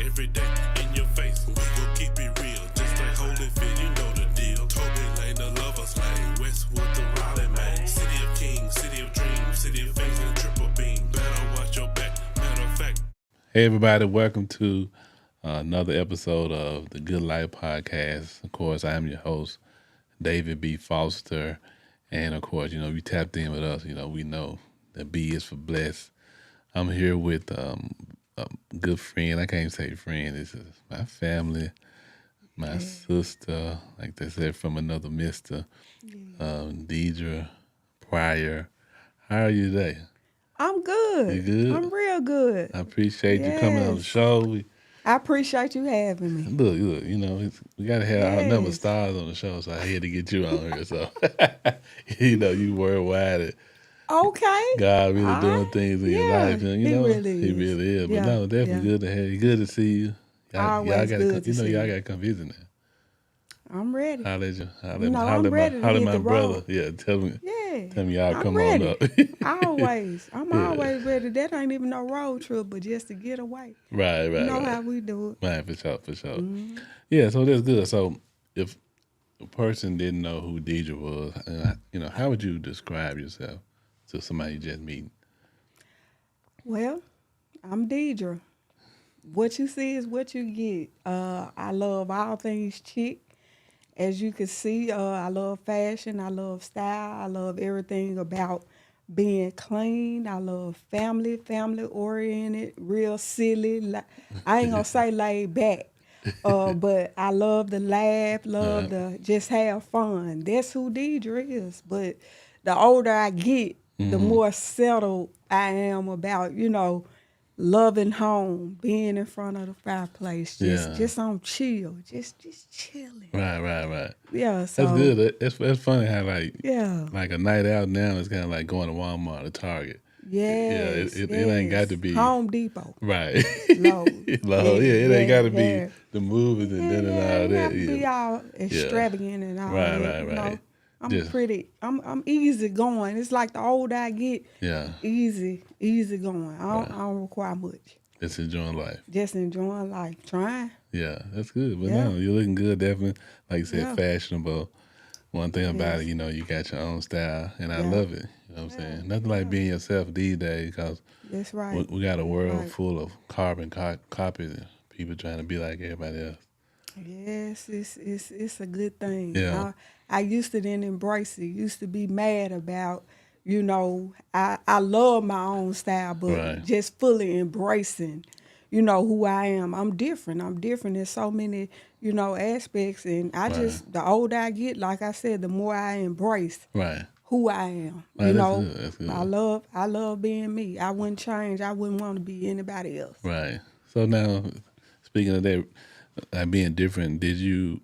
every day in your face. We gon' keep it real, just like Holyfield, you know the deal. Toby Lane, the Lovers Lane, Westwood, the Raleigh, man. City of Kings, City of Dreams, City of Things, and Triple Beam. Better watch your back, matter of fact. Hey everybody, welcome to another episode of the Good Life Podcast. Of course, I am your host, David B. Foster. And of course, you tapped in with us. We know that B is for blessed. I'm here with a good friend. I can't even say friend. This is my family, my sister, like they said, from another mister, Deidre Pryor. How are you today? I'm good. You good? I'm real good. I appreciate you coming on the show. I appreciate you having me. Look, we got to have our number stars on the show, so I had to get you on here. So, you worldwide. Okay. God really doing things in your life. And, He really is. But Yeah, no, definitely good to have you. Good to see you. Y'all Always gotta good to see y'all you. got to come visit now. I'm ready. Holler at you. I'm ready to Holler hit my the brother. road. Yeah, tell me y'all I'm come ready. on up. I'm always ready. That ain't even no road trip, but just to get away. Right. You know how we do it. Right, for sure. Mm-hmm. Yeah, so that's good. So if a person didn't know who Deidre was, how would you describe yourself to somebody you just meeting? Well, I'm Deidre. What you see is what you get. I love all things chic. As you can see, I love fashion. I love style. I love everything about being clean. I love family oriented, real silly. I ain't gonna say laid back, but I love to laugh, love to just have fun. That's who Deidre is. But the older I get, the more settled I am about, loving home, being in front of the fireplace, just on chill, just chilling. Right. Yeah, so That's good. That's funny how like a night out now is kind of like going to Walmart or Target. Yes, It ain't got to be Home Depot. right. Lowe's. It ain't got to be the movies and then and all It that. have to be all extravagant and all that. Right. I'm easy going. It's like the older I get, Yeah, easy going. I don't require much. just enjoying life. Just enjoying life, trying. Yeah, that's good. But Yeah. no, you're looking good, definitely. Like you said, Yeah. fashionable. One thing about it, Yes. you got your own style, and I Yeah. love it. You know what I'm saying? Nothing like being yourself these days, because That's right. we got a world Right. full of carbon copies and people trying to be like everybody else. Yes, it's a good thing. Yeah. I used to then embrace it. Used to be mad about, I love my own style, but Right. just fully embracing, who I am. I'm different. In so many, aspects. And the older I get, like I said, the more I embrace Right. who I am. Right, that's good. I love being me. I wouldn't change. I wouldn't want to be anybody else. Right. So now, speaking of that, being different, did you,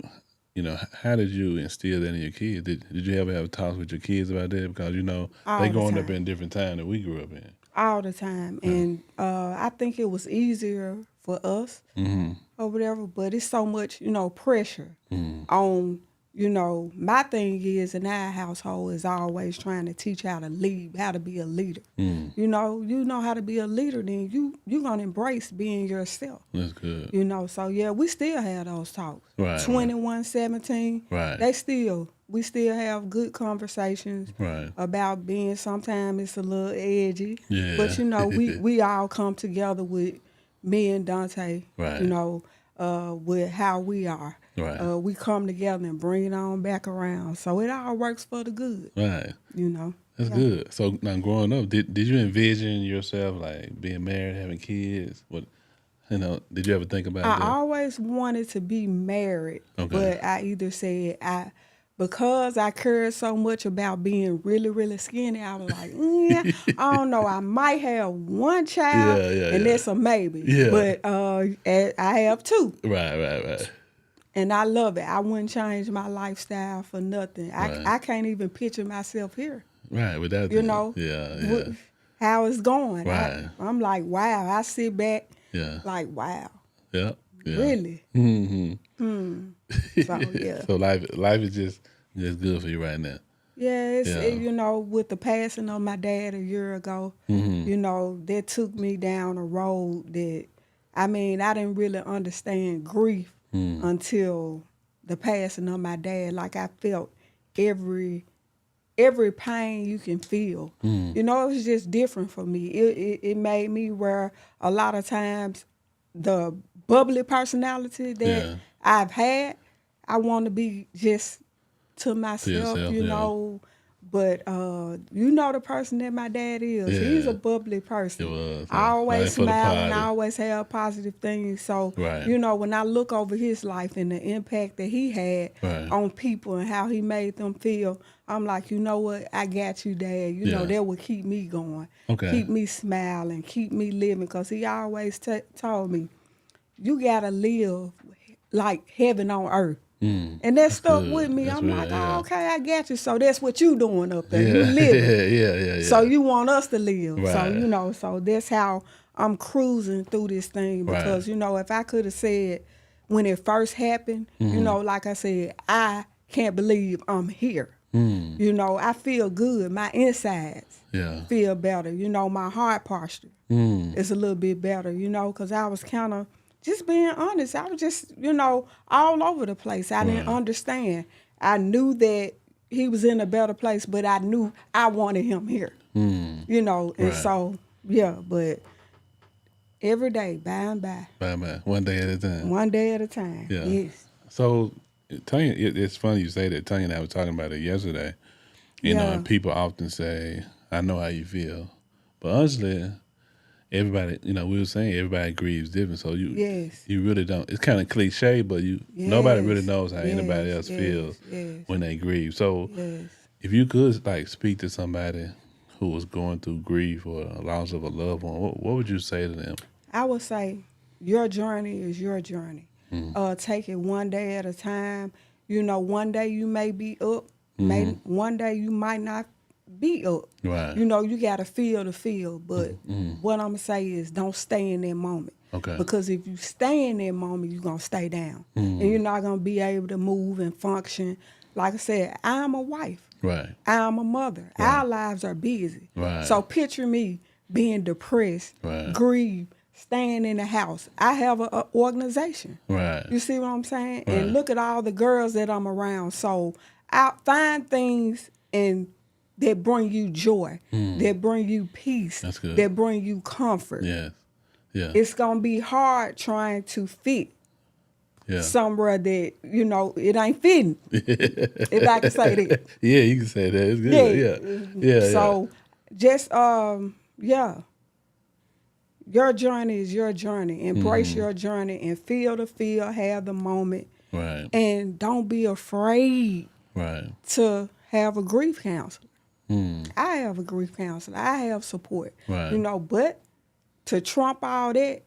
how did you instill that in your kids? Did you ever have talks with your kids about that? Because, All they the growing up time. in different time that we grew up in. All the time. And I think it was easier for us or whatever, but it's so much, pressure on, my thing is in our household is always trying to teach how to lead, how to be a leader. You know how to be a leader, then you're going to embrace being yourself. That's good. So yeah, we still have those talks. Right. 21, 17, Right. we still have good conversations Right. about being, sometimes it's a little edgy. Yeah. But we all come together with me and Dante, Right. With how we are. Right. We come together and bring it on back around. So it all works for the good. Right. That's Yeah. good. So now growing up, did you envision yourself like being married, having kids? Did you ever think about I that? always wanted to be married, Okay. but I either said because I cared so much about being really, really skinny, I was like, I don't know, I might have one child, and that's a maybe. Yeah. But I have two, Right. and I love it. I wouldn't change my lifestyle for nothing. Right. I can't even picture myself here. Right. Without Yeah. How it's going. Right. I'm like, wow. I sit back, Yeah. like, wow. Yeah. Really? Mm-hmm. So, yeah. So life is just good for you right now. Yeah, Yeah. with the passing of my dad a year ago, Mm-hmm. that took me down a road that, I mean, I didn't really understand grief until the passing of my dad. Like I felt every pain you can feel. You know, it was just different for me. It made me where a lot of times the bubbly personality that I've had, I want to be just to myself, yourself, you know. But you know the person that my dad is. Yeah. He's a bubbly person. It was. I always Right for the smile and party. I always have positive things. So, Right. you know, when I look over his life and the impact that he had Right. on people and how he made them feel, I'm like, you know what? I got you, Dad. You know, that would keep me going. Okay. Keep me smiling. Keep me living. Because he always told me, you got to live like heaven on earth. And that stuck good. with me. That's I'm real, like, yeah. oh, okay, I got you. So that's what you doing up there. Yeah. You living. yeah. So you want us to live. So, Right. you know, so that's how I'm cruising through this thing. Because, Right. you know, if I could have said when it first happened, you know, like I said, I can't believe I'm here. You know, I feel good. My insides feel better. You know, my heart posture is a little bit better, you know, because I was kind of just being honest. I was just, you know, all over the place. I didn't understand. I knew that he was in a better place, but I knew I wanted him here, you know. And so, yeah, but every day, by and by. One day at a time. One day at a time, Yeah. yes. So, Tanya, it's funny you say that. Tanya and I were talking about it yesterday. You know, and people often say, I know how you feel. But honestly, everybody, you know, we were saying everybody grieves different. So you really don't. It's kind of cliche, but nobody really knows how anybody else feels when they grieve. So if you could like speak to somebody who was going through grief or a loss of a loved one, what would you say to them? I would say your journey is your journey. Take it one day at a time. You know, one day you may be up. One day you might not be up. Right. You know, you got to feel the feel. But what I'm going to say is don't stay in that moment. Okay. Because if you stay in that moment, you're going to stay down. And you're not going to be able to move and function. Like I said, I'm a wife. Right. I'm a mother. Right. Our lives are busy. Right. So picture me being depressed, grieved, staying in the house. I have an organization. Right. You see what I'm saying? Right. And look at all the girls that I'm around. So I find things that bring you joy, that bring you peace, That's good. that bring you comfort. Yes. Yeah. It's going to be hard trying to fit somewhere that, you know, it ain't fitting. If I can say that. Yeah, you can say that. It's good. Yeah. So just, your journey is your journey. Embrace your journey and feel the feel, have the moment. Right. And don't be afraid to have a grief counselor. I have a grief counselor. I have support. Right. You know, but to trump all that,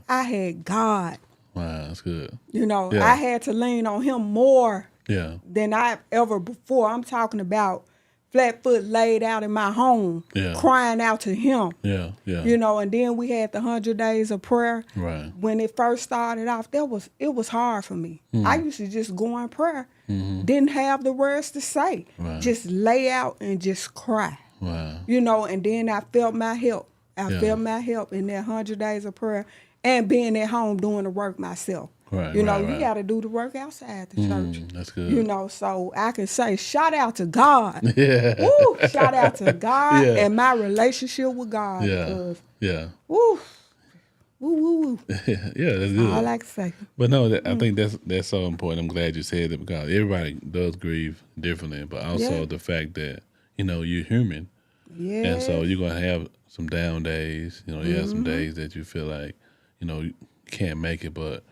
I had God. Wow, that's good. You know, I had to lean on him more than I've ever before. I'm talking about flat foot laid out in my home, crying out to him. Yeah. You know, and then we had the 100 days of prayer. Right. When it first started off, it was hard for me. I used to just go in prayer, didn't have the words to say, just lay out and just cry. Wow. You know, and then I felt my help. I felt my help in that 100 days of prayer and being at home doing the work myself. Right, you know, right. you got to do the work outside the church. That's good. You know, so I can say shout out to God. Yeah. Woo, shout out to God and my relationship with God. Yeah. Woo, woo. Yeah, that's good. All I can say. But no, I think that's so important. I'm glad you said that because everybody does grieve differently, but also the fact that, you know, you're human. Yeah. And so you're going to have some down days. You know, you have some days that you feel like, you know, you can't make it, but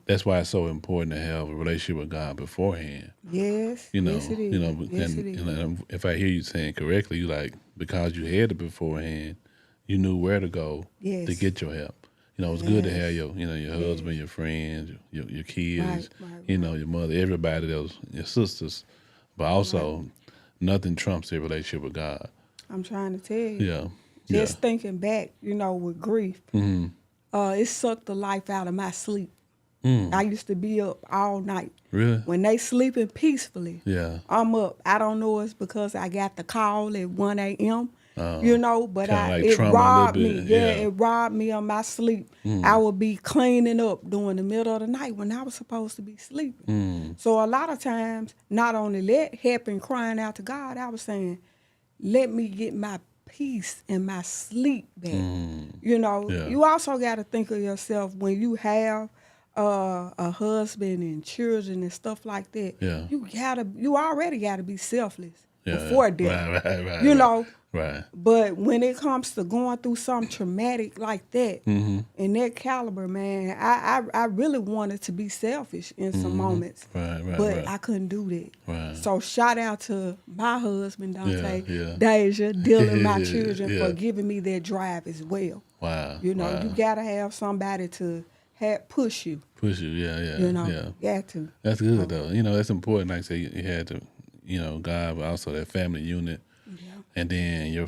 that's why it's so important to have a relationship with God beforehand. Yes. You know, yes, it is. you know, yes, and, it is. and if I hear you saying correctly, you like because you had it beforehand, you knew where to go to get your help. You know, it's good to have your husband, your friends, your kids, you know, your mother, everybody that was your sisters, but also nothing trumps their relationship with God. I'm trying to tell you. Yeah. Just thinking back, you know, with grief, it sucked the life out of my sleep. I used to be up all night. Really? When they sleeping peacefully, Yeah. I'm up. I don't know it's because I got the call at 1 a.m. you know, but like it trauma a robbed little me. bit, Yeah, yeah. it robbed me of my sleep. I would be cleaning up during the middle of the night when I was supposed to be sleeping. So a lot of times, not only that happened crying out to God, I was saying, let me get my peace and my sleep back. You know, Yeah. you also got to think of yourself when you have a husband and children and stuff like that. Yeah. You already gotta be selfless Yeah, before death. right, You know. right. But when it comes to going through something traumatic like that, in that caliber, man, I really wanted to be selfish in some moments. Right, but I couldn't do that. Right. So shout out to my husband, Dante, Yeah. Deja, Dylan, my children, Yeah. for giving me that drive as well. Wow. You know, wow. you gotta have somebody to push you. Push you, yeah. You know, got to. That's good though. You know, that's important. Like I say, you had to, you know, God, but also that family unit. Yeah. And then you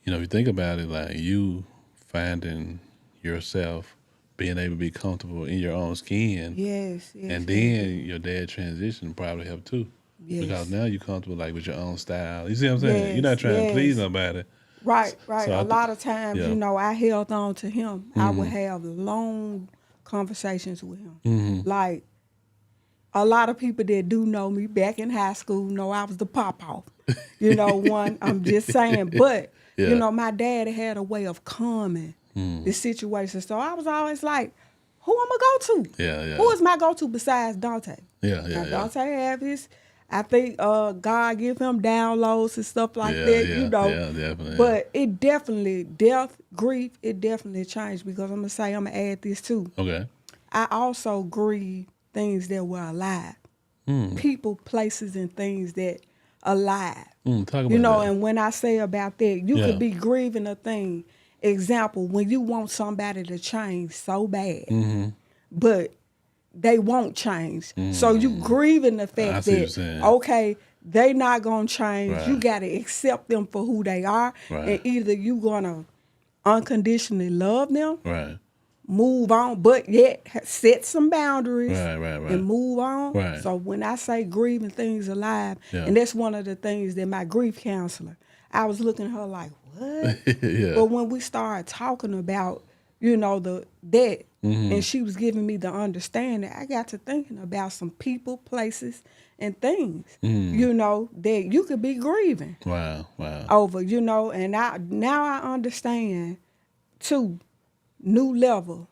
know, if you think about it, like you finding yourself being able to be comfortable in your own skin. Yes. And then your dad transition probably helped too. Yes. Because now you're comfortable like with your own style. You see what I'm saying? Yes, You're not trying to please yes. nobody. Right. So A lot of times, yeah. you know, I held on to him. I would have long conversations with him. Like, a lot of people that do know me back in high school know I was the pop-off. You know, I'm just saying. But, Yeah. you know, my dad had a way of calming the situation. So I was always like, who am I go to? Yeah. Who is my go-to besides Dante? Yeah. Now, Dante have his, I think God give him downloads and stuff like Yeah, that, yeah, you know. yeah, definitely, But it definitely, death, grief, it definitely changed because I'm going to add this too. Okay. I also grieve things that were alive. People, places, and things that alive. Talk about You know, that. and when I say about that, you Yeah. could be grieving a thing. Example, when you want somebody to change so bad, but they won't change. So you grieving the I fact see what you're that, saying. okay, they not going to change. Right. You got to accept them for who they are. Right. And either you going to unconditionally love them, Right. move on, but yet set some boundaries Right. and move on. Right. So when I say grieving things alive, Yeah. and that's one of the things that my grief counselor, I was looking at her like, what? Yeah. But when we started talking about, you know, that, and she was giving me the understanding, I got to thinking about some people, places, and things, you know, that you could be grieving Wow. over, you know, and now I understand too, new level,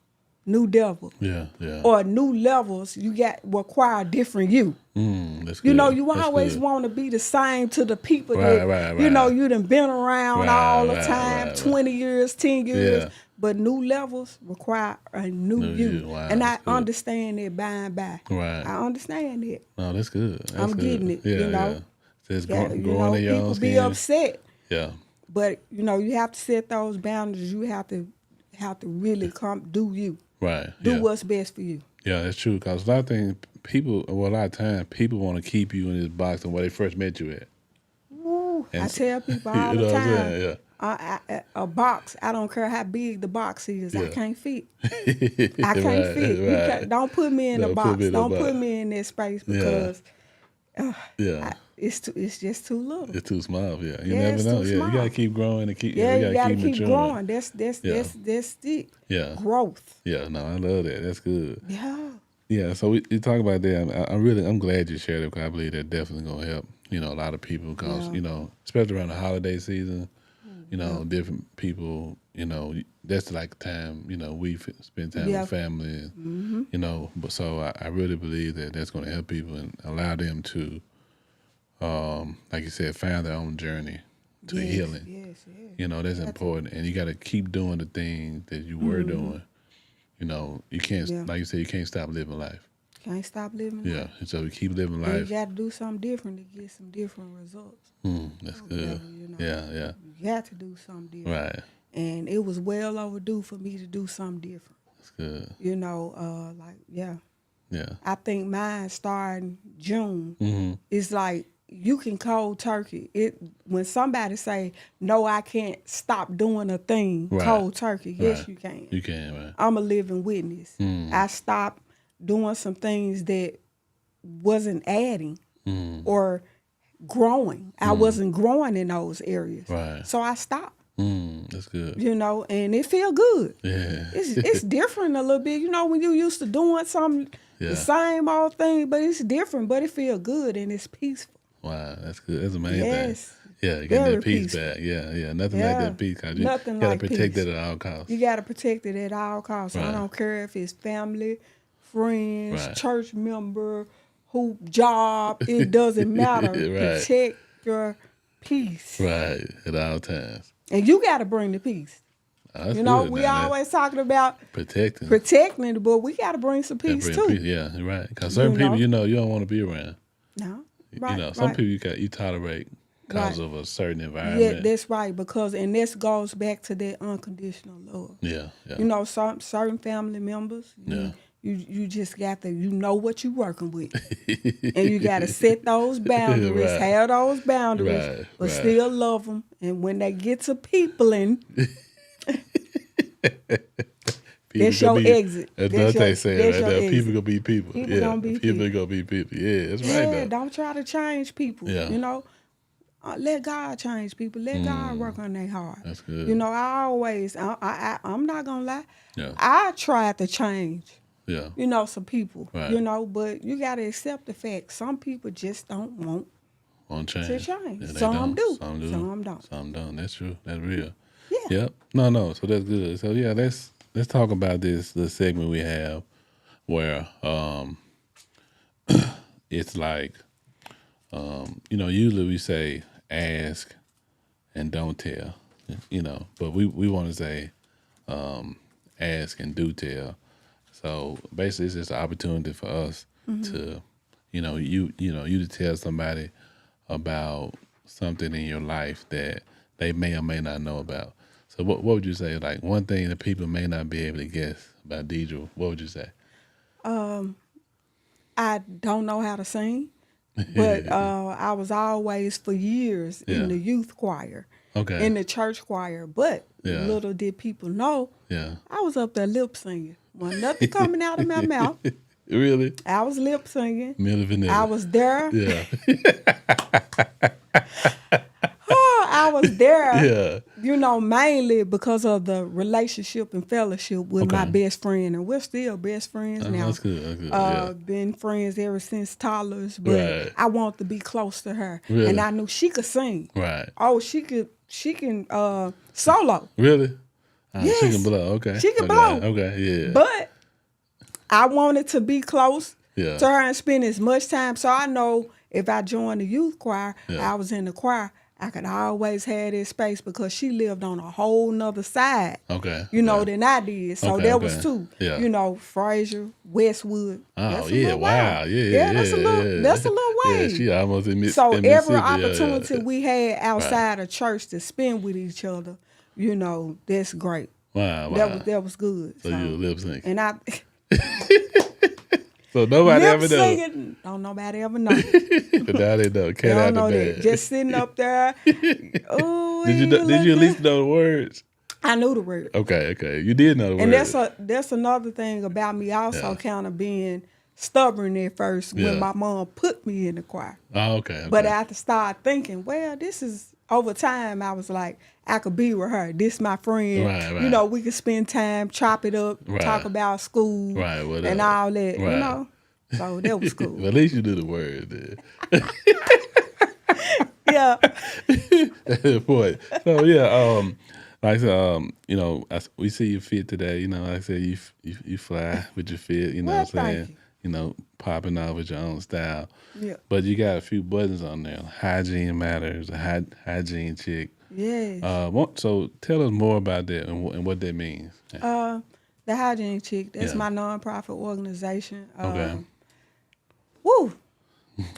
new devil. Yeah. Or new levels, you require different you. That's good. You know, you That's always good. want to be the same to the people Right, that, right, you know, right. you done been around all the time, right. 20 years, 10 years. Yeah. But new levels require a new you. Wow, and I that's good. understand that by and by. Right. I understand it. No, that's good. That's I'm good. getting it, Yeah, you know. Yeah. So it's Yeah, growing you know, in your people own be skin. upset. Yeah. But, you know, you have to set those boundaries. You have to really do you. Right. Do yeah. what's best for you. Yeah, that's true. Because a lot of things, a lot of times, people want to keep you in this box of where they first met you at. Woo, And I so- tell people You all know the what I'm time. saying? Yeah. A box, I don't care how big the box is, I Yeah. can't fit. I can't fit. You Right. don't put me in a Don't put box. me in a Don't box. put me in that space because Yeah. it's just too little. It's too small. Yeah. You Yeah, never it's know. too Yeah. You small. gotta keep growing and keep. Yeah, you gotta keep maturing. growing. That's it. Yeah. Growth. Yeah. No, I love that. That's good. Yeah. Yeah. So we talk about that. I'm glad you shared it because I believe that definitely gonna help. You know, a lot of people because Yeah. you know, especially around the holiday season. You know, different people. You know, that's like time. You know, we spend time Yeah. with family. You know, but so I really believe that that's going to help people and allow them to, like you said, find their own journey to healing. Yes. You know, that's important, and you got to keep doing the things that you were doing. You know, you can't, like you said, you can't stop living life. Can't stop living. Yeah, and so we keep living And you life. got to do something different to get some different results. That's good. You know, Yeah. You got to do something different. Right. And it was well overdue for me to do something different. That's good. You know, Yeah. I think mine starting June. Mm-hmm. It's like you can cold turkey. When somebody say, no, I can't stop doing a thing, Right. cold turkey, yes, Right. you can. You can, right? I'm a living witness. I stopped doing some things that wasn't adding or growing. I wasn't growing in those areas. Right. So I stopped. That's good. You know, and it feel good. Yeah. It's different a little bit. You know, when you used to doing something, Yeah. the same old thing, but it's different, but it feel good and it's peaceful. Wow, that's good. That's amazing. Yes. Yeah, getting Very that peace peaceful. back. Yeah. Nothing like that peace. Cause you Nothing gotta like protect peace. that at all costs. You got to protect it at all costs. Right. I don't care if it's family, friends, Right. church member, who job, it doesn't matter. Right. Protect your peace. Right, at all times. And you got to bring the peace. Oh, that's You know, good, we man. always talking about Protecting. protecting it, but we got to bring some Yeah, peace bring too. peace. Yeah, you're right. Because certain people, you don't want to be around. No, right, You know, some right. people you tolerate because Right. of a certain environment. Yeah, that's right. Because and this goes back to that unconditional love. Yeah. You know, certain family members. You just got to know what you're working with, and you got to set those boundaries, Right. have those boundaries, Right, but right. still love them. And when they get to peopling, that's your exit. That's That's what they your- say that's right your there. exit. People gonna be people. People yeah, gonna be people people. gonna be people. Yeah, that's right Yeah, though. don't try to change people. Yeah. You know, let God change people. Let God work on their heart. That's good. You know, I'm not gonna lie. Yeah. I tried to change. Yeah. You know, some people. Right. You know, but you got to accept the fact some people just don't want Won't change. to change. Yeah, they Some don't. do. Some do. Some don't. Some don't. That's true. That's real. Yeah. Yep. No. So that's good. So yeah, let's talk about the segment we have where it's like usually we say ask and don't tell, but we want to say ask and do tell. So basically it's just an opportunity for us to you to tell somebody about something in your life that they may or may not know about. So what would you say, like one thing that people may not be able to guess about Dedra? What would you say? I don't know how to sing, but I was always for years Yeah. in the youth choir, Okay. in the church choir. But Yeah. little did people know, Yeah. I was up there lip singing. Wasn't nothing coming out of my mouth. Really? I was lip singing. Milli Vanilli. I was there. Yeah. I was there. Yeah. You know, mainly because of the relationship and fellowship with my Okay. best friend, and we're still best friends now. That's good. That's good. Yeah. Been friends ever since toddlers, but Right. I want to be close to her, Really? and I knew she could sing. Right. Oh, she can solo, Really? She Yes. can blow. Okay. She can Okay. blow. Okay. Yeah. but I wanted to be close Yeah. to her and spend as much time. So I know if I joined the youth choir, Yeah. I was in the choir, I could always have this space because she lived on a whole nother side. Okay. You know, Okay. than I did. So Okay, there okay. was two. Yeah. You know, Fraser, Westwood. Oh That's a yeah! little Wow! way. Yeah! That's a little. That's a little way. Yeah, she almost in So in every Mississippi. Yeah, opportunity yeah. we had outside of church to spend with each other, you know, that's great. Wow! That was good. So you lip sync. And I So nobody lip ever know. singing. Don't nobody ever know. But now they know. They Cat out don't know the that. bag. Just sitting up there. Oh, Did you at least know the words? I knew the word. Okay. You did know the And words. that's another thing about me also Yeah. kind of being stubborn at first Yeah. when my mom put me in the choir. Oh, okay. But I had to start thinking, well, this is over time. I was like, I could be with her. This my friend. Right. You know, we could spend time, chop it up, Right. talk about school, Right, whatever. and all that. Right. You know, so that was cool. Well, at least you knew the words then. Yeah, Boy. So yeah, like I said, we see you fit today. You know, like I said, you fly with your fit. You know Well, what I'm saying? thank You know, popping off with your own style. yeah, But you got a few buttons on there. Hygiene matters. Hygiene chic. yes. So tell us more about that and what that means. The Hygiene Chic. That's Yeah. my nonprofit organization. Okay. Woo.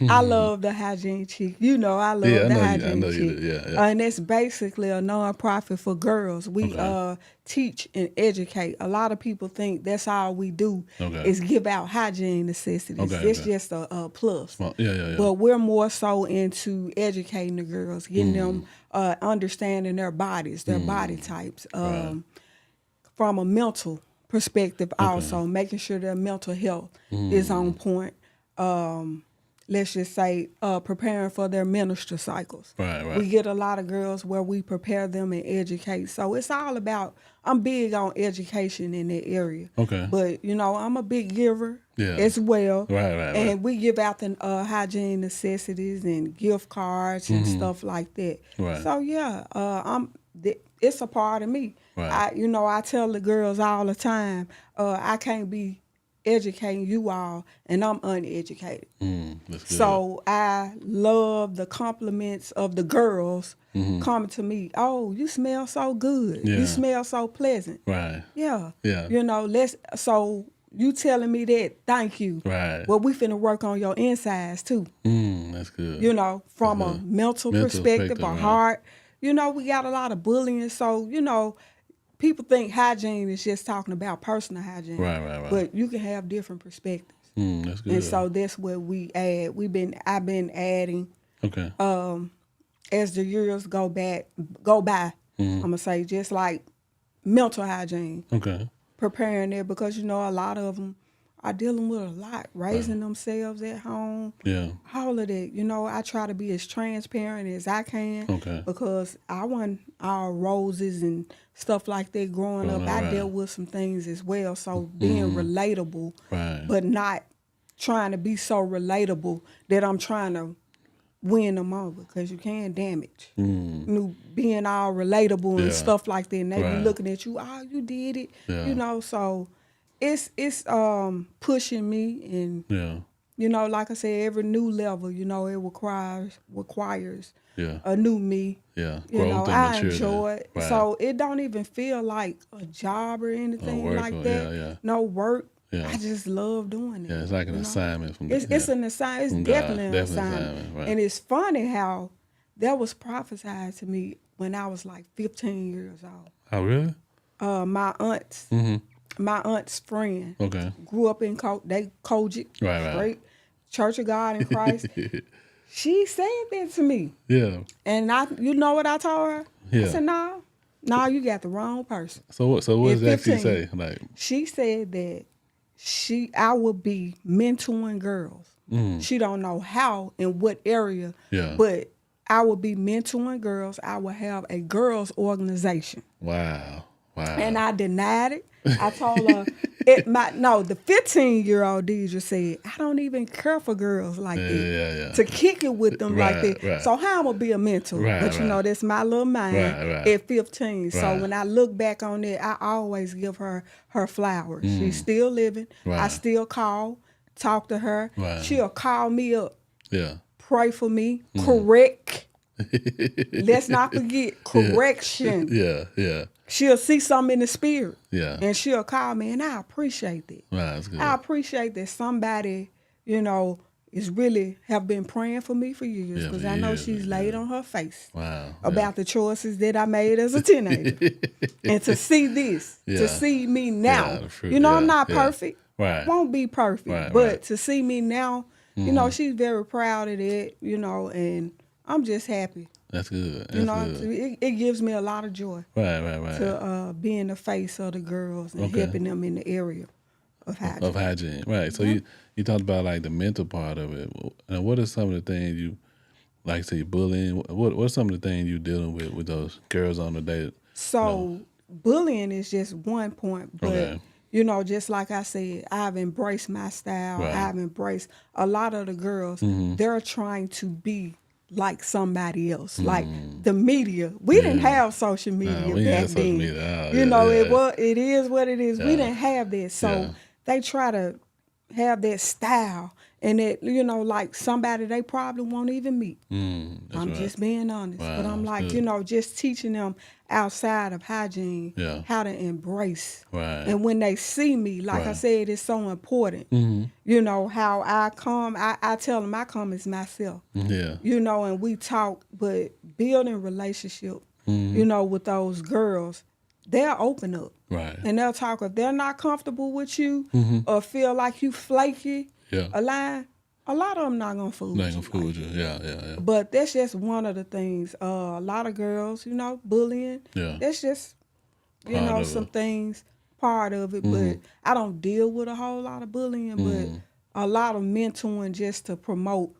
I love the Hygiene Chic. You know, I love Yeah, I the know you- I Hygiene know you Chic. do. Yeah. And it's basically a nonprofit for girls. We Okay. teach and educate. A lot of people think that's all we do Okay. is give out hygiene necessities. Okay, It's okay. just a plus. Well, yeah. But we're more so into educating the girls, getting them understanding their bodies, their body types, from a mental perspective also, making sure their mental health is on point. let's just say, preparing for their menstrual cycles. Right. We get a lot of girls where we prepare them and educate. So it's all about, I'm big on education in that area. Okay. But, you know, I'm a big giver Yeah. as well. Right. And we give out the hygiene necessities and gift cards and stuff like that. Right. So, yeah, it's a part of me. Right. I tell the girls all the time, I can't be educating you all and I'm uneducated. That's good. So I love the compliments of the girls coming to me. Oh, you smell so good. Yeah. You smell so pleasant. Right. Yeah. Yeah. You know, so you telling me that, thank you. Right. Well, we finna work on your insides too. That's good. You know, from a mental perspective, a right. heart. You know, we got a lot of bullying. So, you know, people think hygiene is just talking about personal hygiene. Right. But you can have different perspectives. That's good. And so that's what we add. I've been adding Okay. as the years go by. I'm gonna say just like mental hygiene, Okay. preparing it because you know a lot of them are dealing with a lot, raising themselves at home. Yeah. All of that. You know, I try to be as transparent as I can. Okay. Because I wasn't all roses and stuff like that growing up. I dealt with some things as well. So being relatable, Right. but not trying to be so relatable that I'm trying to win them over because you can damage. You know, being all relatable and stuff like that. And they be looking at you, oh, you did it. Yeah. You know, so it's pushing me and Yeah. you know, like I said, every new level, you know, it requires Yeah. a new me. Yeah. You Growth know, and I maturity. enjoy it. Right. So it don't even feel like a job or anything work like or- that. yeah. No work. Yeah. I just love doing it. Yeah, it's like an you know? assignment from It's an assignment. It's From God. definitely an Definitely assignment. right. And it's funny how that was prophesied to me when I was like 15 years old. Oh, really? My aunt's friend Okay. grew up in Kojic, Right. right? Church of God in Christ. She said that to me. Yeah. And you know what I told her? Yeah. I said, no, you got the wrong person. So what At does that she 15. say? Like, She said that I would be mentoring girls. She don't know how and what area, Yeah. but I would be mentoring girls. I would have a girls organization. wow. And I denied it. I told her the 15-year-old Dedra said, I don't even care for girls like that. Yeah. To kick it with them like Right, that. right. So how I'm gonna be a mentor? Right, But you know, that's my little mind Right. at 15. So Right. when I look back on it, I always give her flowers. She's still living. Right. I still call, talk to her. Right. She'll call me up, Yeah. pray for me, correct. Let's not forget correction. Yeah. She'll see something in the spirit. Yeah. And she'll call me, and I appreciate that. Wow, that's good. I appreciate that somebody, you know, is really have been praying for me for years Yeah, because for I know years, she's laid on her face Wow. about the choices that I made as a teenager. And to see this, Yeah. to see me now, Yeah, the fruit, you know, I'm yeah, not yeah. perfect. Right. Won't be perfect. Right, but right. to see me now, you know, she's very proud of that, you know, and I'm just happy. That's good. That's You know, good. it gives me a lot of joy Right. to being the face of the girls and helping them in the area of hygiene. Of hygiene. Right. So you talked about like the mental part of it. And what are some of the things you like say bullying? What's some of the things you dealing with those girls on the day? So bullying is just one point, but Okay. you know, just like I said, I've embraced my style. Right. I've embraced a lot of the girls. They're trying to be like somebody else, like the media. We didn't have social media we back had social then. media. Oh, you yeah, know, yeah. it is what it is. We didn't have that, so Yeah. they try to have that style. And it, you know, like somebody they probably won't even meet. I'm just being honest. Wow, but I'm that's like, good. you know, just teaching them outside of hygiene Yeah. how to embrace. Right. And when they see me, like I Right. said, it's so important. You know, how I come, I tell them I come as myself. Yeah. You know, and we talk, but building relationship, you know, with those girls, they'll open up. Right. And they'll talk. If they're not comfortable with you or feel like you flaky, Yeah. a lie, a lot of them not gonna fool Not you. gonna fool with you. Yeah. But that's just one of the things. A lot of girls, you know, bullying. Yeah. That's just, you Part know, of some it. things, part of it. But I don't deal with a whole lot of bullying. But a lot of mentoring just to promote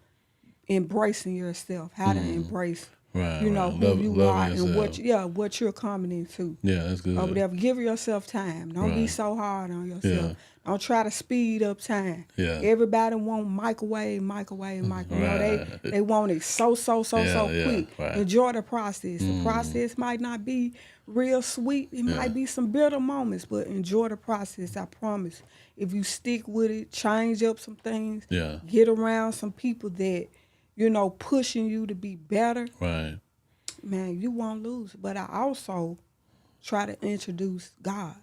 embracing yourself, how to embrace, Right, you know, right. who you are Loving and yourself. what you're coming into. Yeah, that's good. Or whatever. Give yourself time. Don't be Right. so hard on yourself. Yeah. Don't try to speed up time. Yeah. Everybody want microwave. You know, Right. they want it so Yeah, quick. right. Enjoy the process. The process might not be real sweet. It might be some bitter moments, but enjoy the process. I promise. If you stick with it, change up some things, Yeah. get around some people that, you know, pushing you to be better, Right. man, you won't lose. But I also try to introduce God,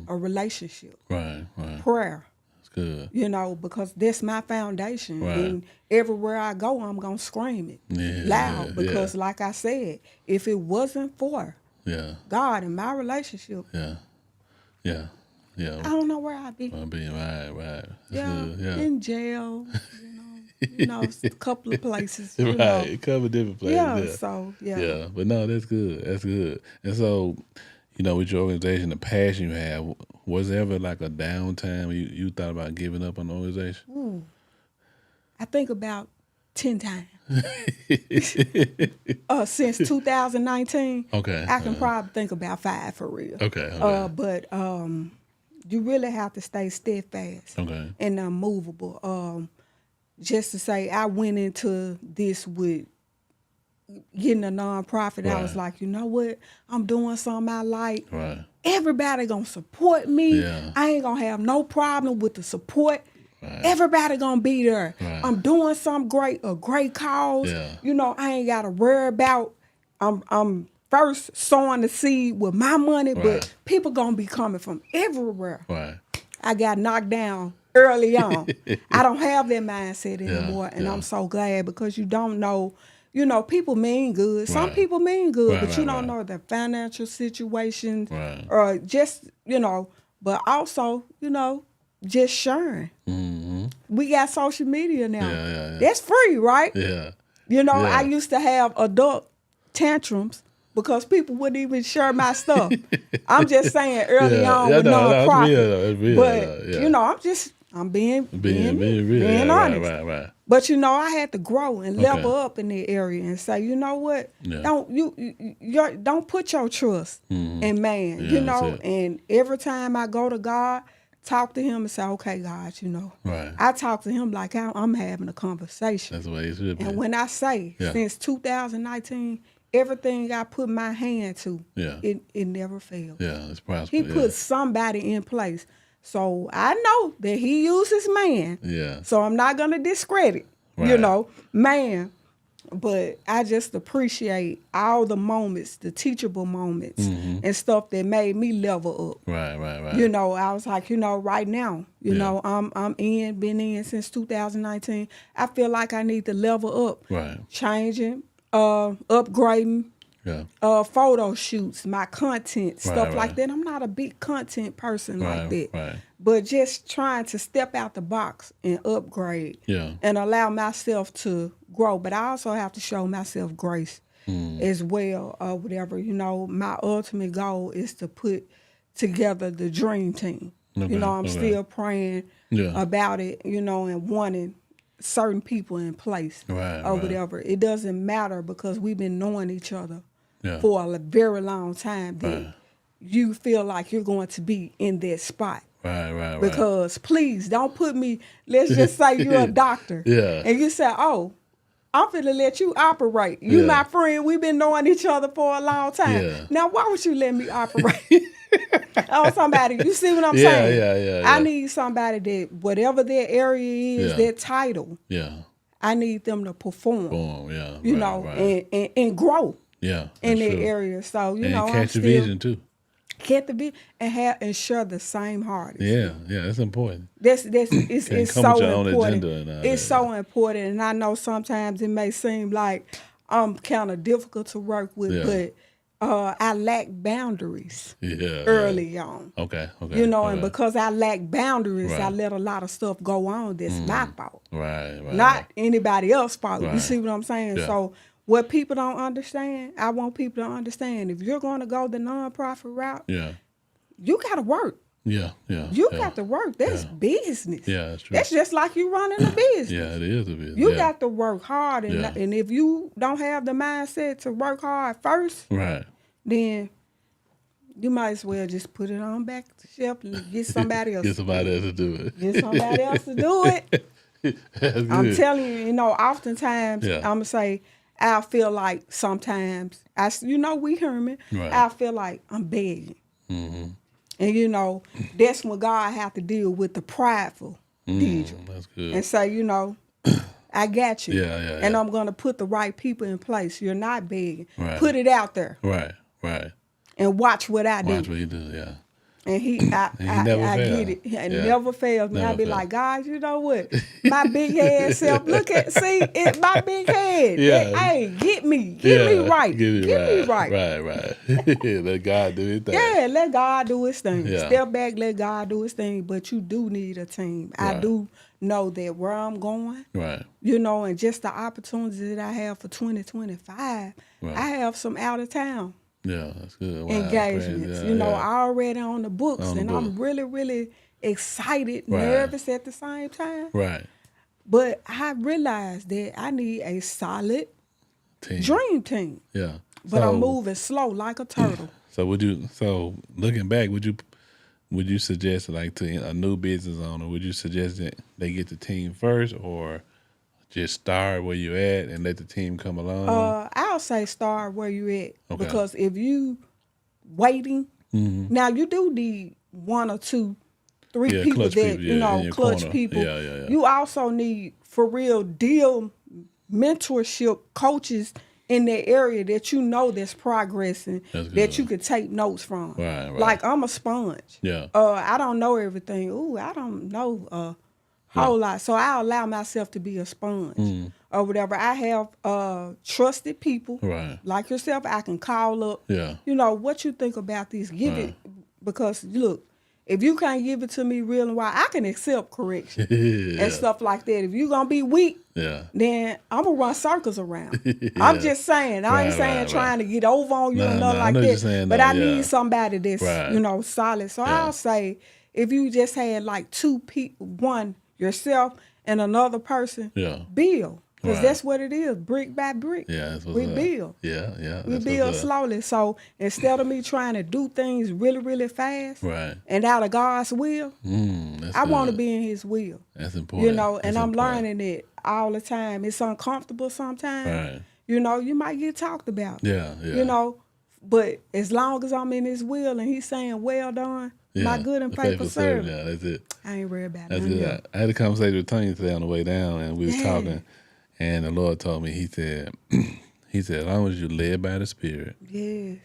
a relationship, Right. prayer, That's good. you know, because that's my foundation. Right. And everywhere I go, I'm going to scream it loud because, like I said, if it wasn't for God and my relationship, Yeah. I don't know where I'd be. I'll be right. That's Yeah, good. Yeah. in jail, you know, a couple of places. You know. Right. A couple different places. Yeah, Yeah. so, Yeah. But no, that's good. That's good. And so, you know, with your organization, the passion you have, was there ever like a downtime you thought about giving up on the organization? Ooh, I think about 10 times. Since 2019, Okay. I can probably think about 5 for real. Okay. But you really have to stay steadfast Okay. and unmovable. Just to say, I went into this with getting a nonprofit. I was Right. like, you know what? I'm doing something I like. Right. Everybody gonna support me. Yeah. I ain't gonna have no problem with the support. Right. Everybody gonna be there. Right. I'm doing something great, a great cause. Yeah. You know, I ain't gotta worry about. I'm first sowing the seed with my money, Right. but people gonna be coming from everywhere. Right. I got knocked down early on. I don't have that mindset anymore, and yeah. I'm so glad because you don't know. You know, people mean good. Some Right. people mean good, Right, but you right, don't right. know their financial situations, Right. or just, you know, but also, you know, just sharing. Mm-hmm. We got social media now. Yeah. That's free, right? Yeah. You know, Yeah. I used to have adult tantrums because people wouldn't even share my stuff. I'm just saying early on with nonprofit. It's real, but yeah. you know, I'm being being real. being Yeah, honest. Right. But you know, I had to grow and level Okay. up in that area and say, you know what? Yeah. Don't put your trust in man. Yeah, You know, that's it. and every time I go to God, talk to him and say, okay, God, you know. Right. I talk to him like I'm having a conversation. That's the way it should be. And when I say Yeah. since 2019, everything I put my hand to, Yeah. it never failed. Yeah, it's prosperous. He put somebody in place. So I know that he uses man. Yeah. So I'm not going to discredit, you Right. know, man. But I just appreciate all the moments, the teachable moments and stuff that made me level up. Right. You know, I was like, you know, right now, you Yeah. know, been in since 2019. I feel like I need to level up. Right. Changing, upgrading, Yeah. photo shoots, my content, stuff Right. like that. I'm not a big content person like that. Right. But just trying to step out the box and upgrade Yeah. and allow myself to grow. But I also have to show myself grace as well, or whatever. You know, my ultimate goal is to put together the dream team. Okay, You know, I'm okay. still praying Yeah. about it, you know, and wanting certain people in place Right, or right. whatever. It doesn't matter because we've been knowing each other Yeah. for a very long time that Right. you feel like you're going to be in that spot. Right. Because please don't put me, let's just say you're a doctor. Yeah. And you say, oh, I'm finna let you operate. You Yeah. my friend, we've been knowing each other for a long time. Yeah. Now why would you let me operate? On somebody, you see what I'm Yeah, saying? yeah. I need somebody that whatever their area is, Yeah. their title, Yeah. I need them to perform. Boom. Yeah. You right, know, right. and grow Yeah. in that's that true. area. So, you And know, I'm catch the still vision too. get the vision and share the same heart. Yeah. That's important. That's it's Can't come so with your own important. agenda and all It's that. so important, and I know sometimes it may seem like I'm kind of difficult to work with, Yeah. but I lack boundaries Yeah. early on. Okay. You know, and okay. because I lack boundaries, I Right. let a lot of stuff go on that's my fault, Right. not anybody else's fault. You Right. see what I'm saying? Yeah. So what people don't understand, I want people to understand. If you're going to go the nonprofit route, Yeah. you got to work. Yeah, yeah. You got to work. That's business. Yeah, that's true. That's just like you running a business. Yeah, it is a business. You got to work hard, and Yeah. and if you don't have the mindset to work hard first, Right. then you might as well just put it on back to the shelf and get somebody else. Get somebody else to do it. Get somebody else to do it. That's good. I'm telling you, oftentimes Yeah. I'm gonna say I feel like sometimes we human. Right. I feel like I'm begging, Mm-hmm. and that's when God have to deal with the prideful Deidre That's good. and say, I got you. Yeah. And I'm gonna put the right people in place. You're not begging. Right. Put it out there Right. and watch what I do. Watch what you do, yeah. And I never get fail. it. It Yeah. never fails me. Never I be fail. like, God, you know what? My big head self, my big head. Yeah. Hey, get me right. Get me right. Right. Let God do his thing. Yeah, let God do his thing. Yeah. Step back, let God do his thing. But you do need a team. I Right. do know that where I'm going, Right. and just the opportunities that I have for 2025, Right. I have some out of town Yeah, that's good. Wow, engagements. praise, yeah. Already on the books, On the and books. I'm really, really excited, Right. nervous at the same time. Right. But I realized that I need a solid Team. dream team. Yeah. But I'm moving slow like a turtle. So looking back, would you suggest, like, to a new business owner, would you suggest that they get the team first, or just start where you at and let the team come along? I'll say start where you at. Okay. Because if you waiting, now you do need 1 or 2, 3 Yeah, people clutch that, people, yeah, in your clutch corner. people. Yeah. You also need, for real, deal mentorship coaches in that area that that's progressing, That's that good. you could take notes from. Right. Like, I'm a sponge. Yeah. I don't know everything. I don't know a whole lot. So I allow myself to be a sponge or whatever. I have trusted people Right. like yourself. I can call up. Yeah. What you think about this? Give it, because look, if you can't give it to me real and why, I can accept correction and stuff like that. If you're gonna be weak, Yeah. then I'm gonna run circles around. I'm just saying. I ain't saying trying to get over on you or No, nothing I like know what you're that. saying, But though, I yeah. need somebody that's Right. solid. So Yeah. I'll say if you just had like 2 people, one yourself and another person, Yeah. build. Because Right. that's what it is, brick by brick. Yeah, that's what's we up. build. Yeah. We That's build what's up. slowly. So instead of me trying to do things really, really fast Right. and out of God's will, That's I want to good. be in his will. That's important. And That's I'm important. learning it all the time. It's uncomfortable sometimes. Right. You might get talked about. Yeah. But as long as I'm in his will and he's saying, well done, my good and faithful servant, Yeah, that's it. I ain't worried about That's none of good. that. I had a conversation with Tony today on the way down, and we was Yeah. talking, and the Lord told me, he said, as long as you're led by the Spirit Yes.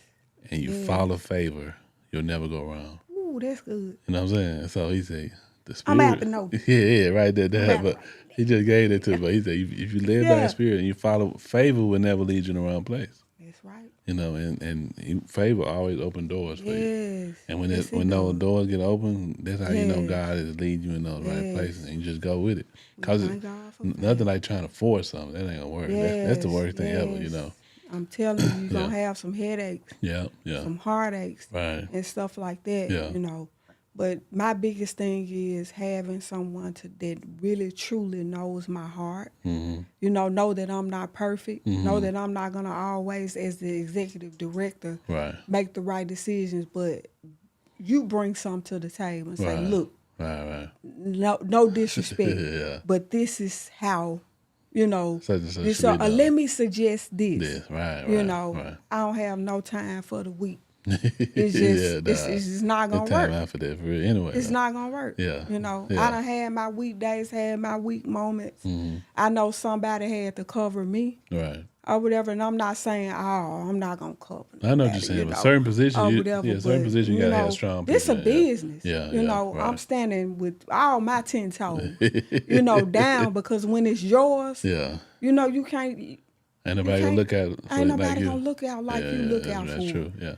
and you follow favor, you'll never go wrong. Ooh, that's good. You know what I'm saying? So he said, the Spirit. I'm gonna have to know. Yeah, right there. have But he just gave it to me. But he said, if you led by Yeah. the Spirit and you follow, favor will never lead you in the wrong place. That's right. Favor always open doors for you. Yes. And when Yes, when it those does. doors get open, that's how you know Yes. God is leading you in those right Yes. places, and you just go with it. Cause thank God for nothing like trying to force something. That ain't gonna work. That's the worst thing ever. You yes. know. I'm telling you, you're going to have some headaches, Yeah. some heartaches, Right. and stuff like that, Yeah. But my biggest thing is having someone that really, truly knows my heart. Mm-hmm. Know that I'm not perfect. Know that I'm not going to always, as the executive director, Right. make the right decisions. But you bring something to the table and say, Right. look, Right. no disrespect, Yeah. but this is how, Such and such this, should be done. let me suggest this. This. Right. I don't have no time for the week. It's Yeah, just, it's just not It's gonna time work. out for that for real. Anyway. It's though. not gonna work. Yeah. I done had my weekdays, had my week moments. I know somebody had to cover me Right. or whatever, and I'm not saying, I'm not gonna cover. I know what you're saying. But certain positions, or whatever, certain positions you gotta have strong people. This a in, business. Yeah. I'm right. standing with all my 10 toes, down, because when it's yours, Yeah. you can't. Ain't nobody gonna look out for Ain't it like nobody you. gonna look out like you look out for. That's true. Yeah.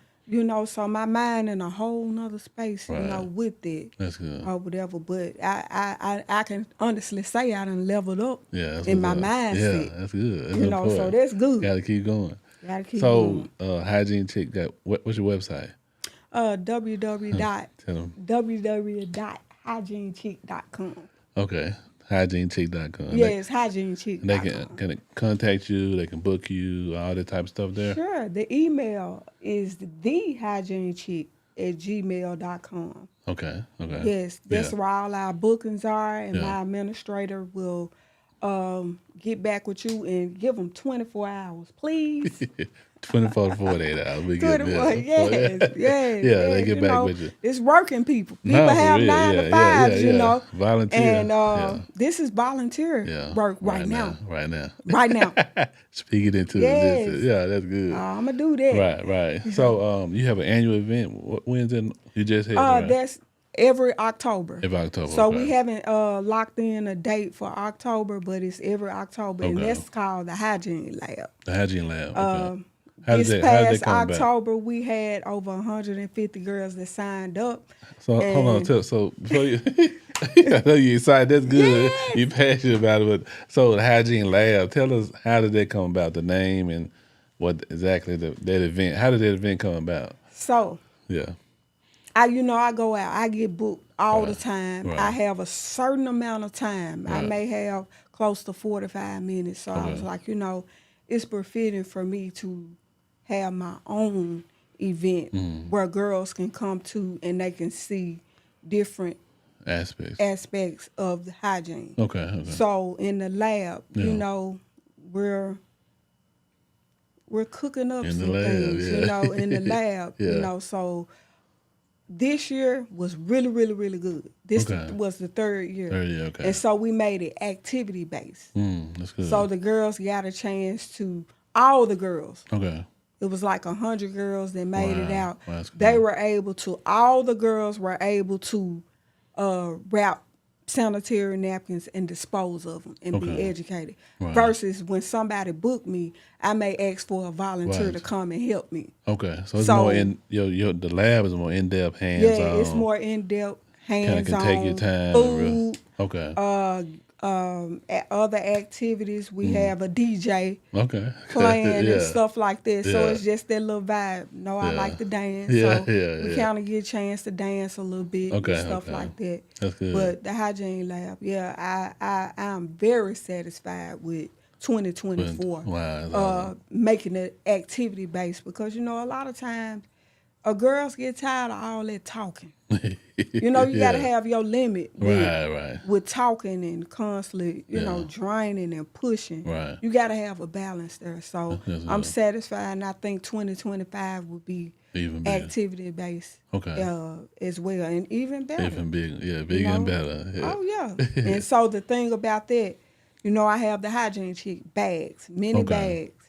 So my mind in a whole nother space, Right. with it That's good. or whatever. But I can honestly say I done leveled up That's in my what's up. mindset. Yeah, that's good. That's So important. that's good. Gotta keep going. Gotta keep going. Hygiene Chic got what's your website? Tell them. www.hygienechic.com. Okay. HygieneChic.com. Yes, hygienechic.com. They can contact you. They can book you. All that type of stuff there. Sure. The email is thehygienechic@gmail.com. Okay. Yes, that's Yeah. where all our bookings are, and Yeah. my administrator will get back with you and give them 24 hours, please. 24 to 48 hours. We get 24, there. yes. Yeah, they get back with you. It's working people. No, People for have real. 9 to Yeah, 5s, you know. Volunteer. And this is volunteer Yeah. work right now. Right now. Right now. Speak it into Yes. existence. Yeah, that's good. I'm going to do that. Right. So you have an annual event. When's it? You just had it, right? That's every October. Every October. So okay. we haven't locked in a date for October, but it's every October, and Okay. that's called the Hygiene Lab. The Hygiene Lab. Okay. This how did past they come about? October, we had over 150 girls that signed up. So hold on. So before you, I know you excited. That's good. Yes. You passionate about it. But so the Hygiene Lab. Tell us, how did that come about? The name and what exactly that event? How did that event come about? So Yeah. I go out. I get booked all the time. Right. I have a certain amount of time. I Right. may have close to 45 minutes. So I was like, it's befitting for me to have my own event where girls can come to and they can see different aspects of the hygiene. Okay. So in the lab, we're cooking up In the some lab, things, yeah. in the lab, Yeah. So this year was really, really, really good. This Okay. was the third year. Okay. And so we made it activity based. That's good. So the girls got a chance to, all the girls, Okay. it was like 100 girls that made it Wow. out. Wow, that's good. All the girls were able to wrap sanitary napkins and dispose of them and be Okay. educated. Right. Versus when somebody booked me, I may ask for a volunteer Right. to come and help me. Okay. So it's So- more in the lab is more in depth, hands on. Yeah, it's more in-depth, hands-on, can take your time. food, Okay. other activities. We have a DJ Okay. playing Yeah. and stuff like that. So Yeah. it's just that little vibe. I Yeah. like to dance. Yeah, So yeah, we yeah. kind of get a chance to dance a little bit Okay, and stuff okay. like that. That's good. But the Hygiene Lab, I'm very satisfied with 2024. Wow, that's awesome. Making it activity based because a lot of times girls get tired of all that talking. You got to have your limit Right. with talking and constantly, Yeah. draining and pushing. Right. You got to have a balance there. So That's I'm good. satisfied, and I think 2025 will be Even better. activity based Okay. as well, and even better. Even big, bigger and better. Yeah. Oh, yeah. And so the thing about that, I have the Hygiene Chic bags, mini Okay. bags.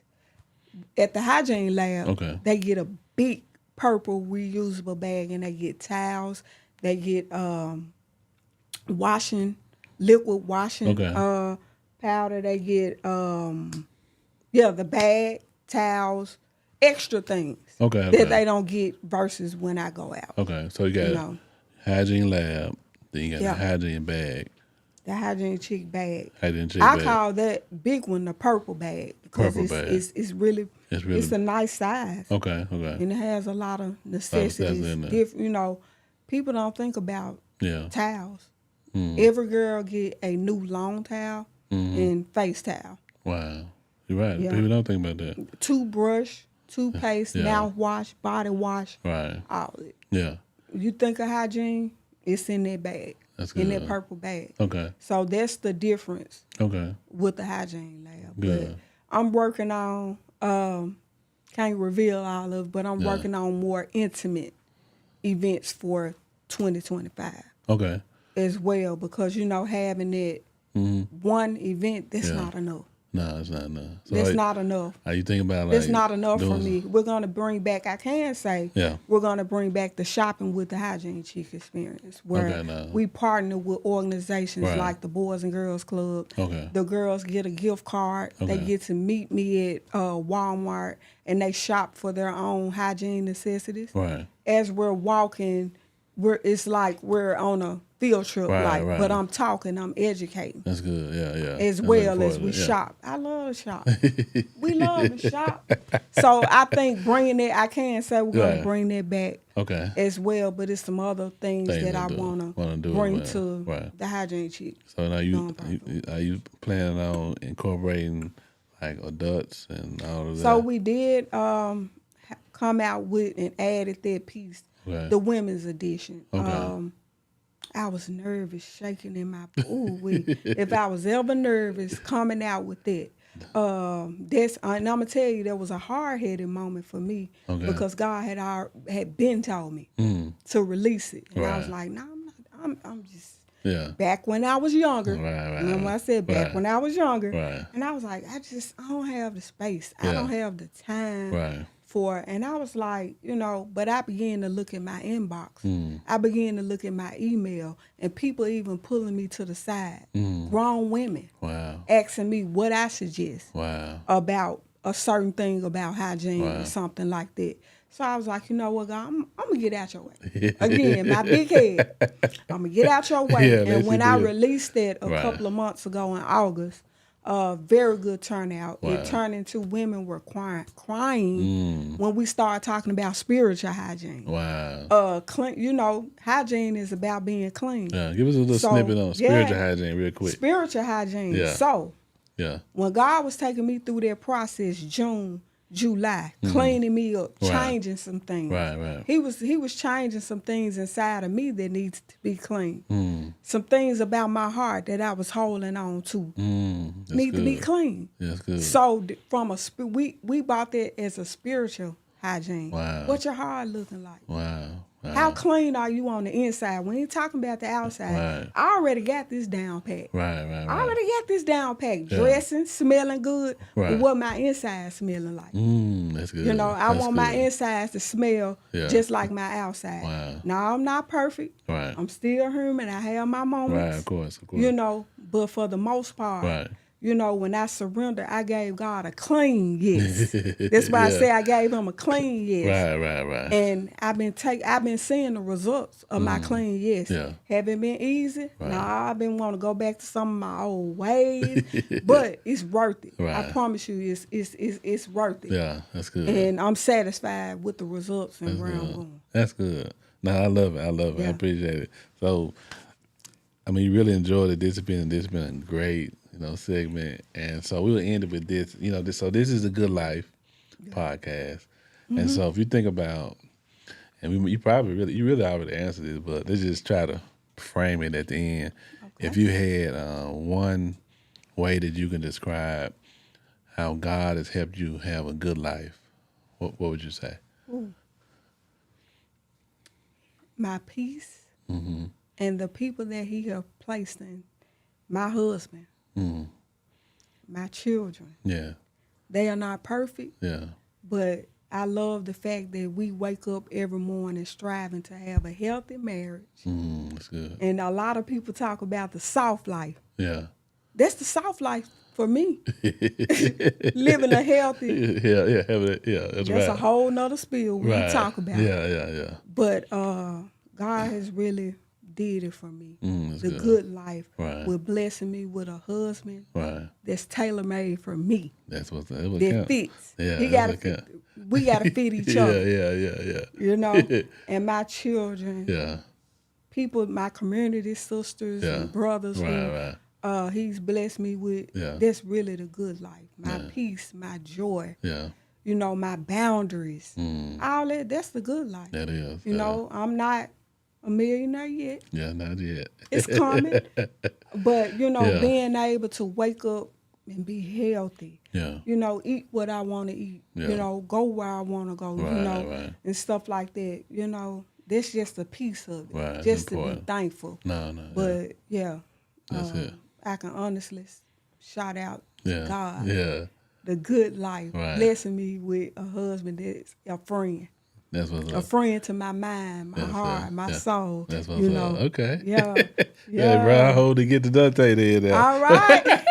At the Hygiene Lab, Okay. they get a big purple reusable bag, and they get towels. They get liquid washing Okay. powder. They get the bag, towels, extra things Okay. that they don't get versus when I go out. Okay. So you got Hygiene Lab, then you got Yeah. the Hygiene bag. The Hygiene Chic bag. Hygiene Chic I bag. call that big one the purple bag because Purple bag. it's really It's a nice size. Okay. And it has a lot of necessities. in there. People don't think about Yeah. towels. Mm. Every girl get a new long towel and face towel. Wow. You're right. Yeah. People don't think about that. Toothbrush, toothpaste, Yeah. mouthwash, body wash, Right. all of it. Yeah. You think of hygiene, it's in that bag. That's In good. that purple bag. Okay. So that's the difference Okay. with the Hygiene Lab. Good. But I'm working on, can't reveal all of it, but I'm Yeah. working on more intimate events for 2025 Okay. as well because, having that one event, that's Yeah. not enough. No, it's not enough. So That's not enough. Are you thinking about That's not enough for doing- me. We're going to bring back, I can say, Yeah. we're going to bring back the shopping with the Hygiene Chic experience where Okay, now. we partner with organizations Right. like the Boys and Girls Club. Okay. The girls get a gift card. They Okay. get to meet me at Walmart and they shop for their own hygiene necessities. Right. As we're walking, it's like we're on a field trip Right, like, right. but I'm educating. That's good. Yeah. As That's well as we important, yeah. shop. I love to shop. We love to shop. So I think bringing that, I can say we're going to Right. bring that back Okay. as well, but it's some other things that I want Wanna to do bring as to well. Right. the Hygiene Chic. So now nonprofit. are you planning on incorporating like adults and all of that? So we did come out with and added that piece, Right. the women's edition. Okay. I was nervous, shaking in my if I was ever nervous coming out with that. And I'm gonna tell you, that was a hard-headed moment for me because God had been told me to release it, and I was like, "No, I'm not. I'm just back when I was younger." Right. Remember I said back when I was younger, Right. and I was like, I don't have the space. I don't have the time. Right. And I was like, but I began to look at my inbox. I began to look at my email, and people even pulling me to the side. Grown women asking me what I suggest about a certain thing about hygiene or something like that. So I was like, you know what, God, I'm going to get out your way. Again, my big head. I'm going to get out your way. And when I released that a couple of months ago in August, very good turnout. It turned into women were crying when we started talking about spiritual hygiene. Clean, hygiene is about being clean. Yeah, give us a little snippet on spiritual hygiene real quick. Spiritual hygiene. Yeah. So, when God was taking me through that process, June, July, cleaning me up, changing some things. Right. He was changing some things inside of me that needs to be clean. Some things about my heart that I was holding on to need to be clean. That's good. So we bought that as a spiritual hygiene. What's your heart looking like? How clean are you on the inside? We ain't talking about the outside. I already got this down pat. Right. I already got this down pat. Dressing, smelling good, but what my inside smelling like. That's good. I want my insides to smell just like my outside. Now, I'm not perfect. I'm still human. I have my moments. Right, of course. But for the most part, when I surrendered, I gave God a clean yes. That's why I say I gave him a clean yes. Right. And I've been seeing the results of my clean yes. Haven't been easy. Nah, I've been wanting to go back to some of my old ways, but it's worth it. I promise you, it's worth it. Yeah, that's good. And I'm satisfied with the results and where I'm going. That's good. No, I love it. I appreciate it. So, you really enjoyed it. This has been a great segment, and so we'll end it with this. So this is the Good Life podcast, and so if you think about, and you really already answered this, but let's just try to frame it at the end. Okay. If you had one way that you can describe how God has helped you have a good life, what would you say? Ooh. My peace and the people that He have placed in my husband. My children. Yeah. They are not perfect. Yeah. But I love the fact that we wake up every morning striving to have a healthy marriage. That's good. And a lot of people talk about the soft life. Yeah. That's the soft life for me. Living a healthy. That's right. a whole nother spiel we talk about. Yeah. But God has really did it for me. The good life. With blessing me with a husband that's tailor-made for me. That's what that fits. Yeah, he gotta fit. We gotta fit each other. Yeah. And my children. Yeah. People, my community sisters and brothers. He's blessed me with. That's really the good life. My peace, my joy. Yeah. My boundaries. All that. That's the good life. That is. I'm not a millionaire yet. Yeah, not yet. It's coming. But, being able to wake up and be healthy. Yeah. Eat what I want to eat. Yeah. Go where I want to go, and stuff like that. That's just a piece of it. Right. Just to be thankful. No. But, That's it. I can honestly shout out to God. Yeah. The good life. Blessing me with a husband that's a friend. That's what's up. A friend to my mind, my heart, my soul. That's what's up. Okay. Yeah. Hey, bro, I hold to get the Dante there. All right.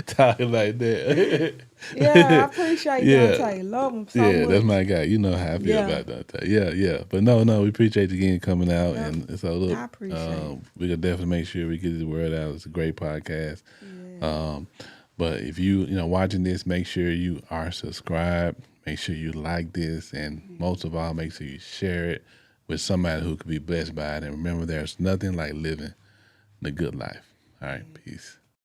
Talking like that. Yeah, I appreciate Yeah. Dante. Love him so Yeah, much. that's my guy. You know how I feel Yeah. about that. Yeah. But no, we appreciate you again coming out. Yeah. And so look, I appreciate it. we can definitely make sure we get the word out. It's a great podcast. Yeah. But if you watching this, make sure you are subscribed. Make sure you like this, and most of all, make sure you share it with somebody who could be blessed by it. And remember, there's nothing like living the good life. All right, peace.